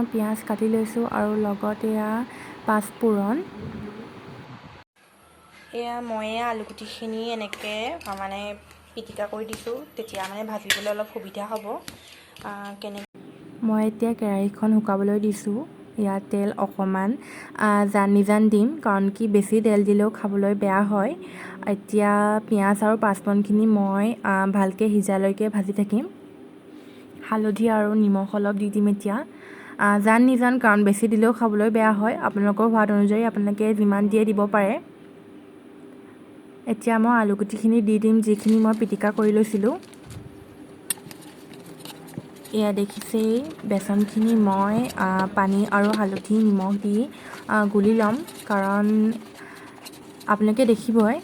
পিঁয়াজ কাটি লৈছোঁ আৰু লগত এয়া পাঁচফোৰণ। এয়া মই আলুগুটিখিনি এনেকৈ মানে পিটিকা কৰি দিছোঁ, তেতিয়া মানে ভাজিবলৈ অলপ সুবিধা হ'ব। মই এতিয়া কেৰাহীখন শুকাবলৈ দিছোঁ। ইয়াত তেল অকণমান জানি দিম, কাৰণ কি বেছি তেল দিলেও খাবলৈ বেয়া হয়। এতিয়া পিঁয়াজ আৰু পাঁচফোৰণখিনি মই ভালকৈ সিজালৈকে ভাজি থাকিম। হালধি আৰু নিমখ অলপ দি দিম এতিয়া। জান কাৰণ বেছি দিলেও খাবলৈ বেয়া হয়। আপোনালোকৰ সোৱাদ অনুযায়ী আপোনালোকে যিমান দিয়ে দিব পাৰে। এতিয়া মই আলুগুটিখিনি দি দিম, যিখিনি মই পিটিকা কৰি লৈছিলোঁ। এয়া দেখিছেই, বেচনখিনি মই পানী আৰু হালধি নিমখ দি গুলি ল'ম, কাৰণ আপোনালোকে দেখিবই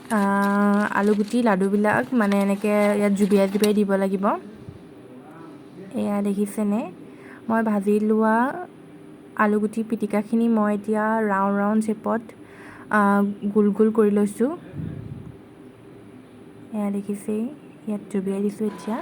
আলুগুটি লাডুবিলাক মানে এনেকৈ ইয়াত জুবিয়াই জুবিয়াই দিব লাগিব। এয়া দেখিছেনে, মই ভাজি লোৱা আলুগুটি পিটিকাখিনি মই এতিয়া ৰাউণ্ড শ্বেপত গোল গোল কৰি লৈছোঁ। এয়া দেখিছেই, ইয়াত জুবিয়াই দিছোঁ এতিয়া।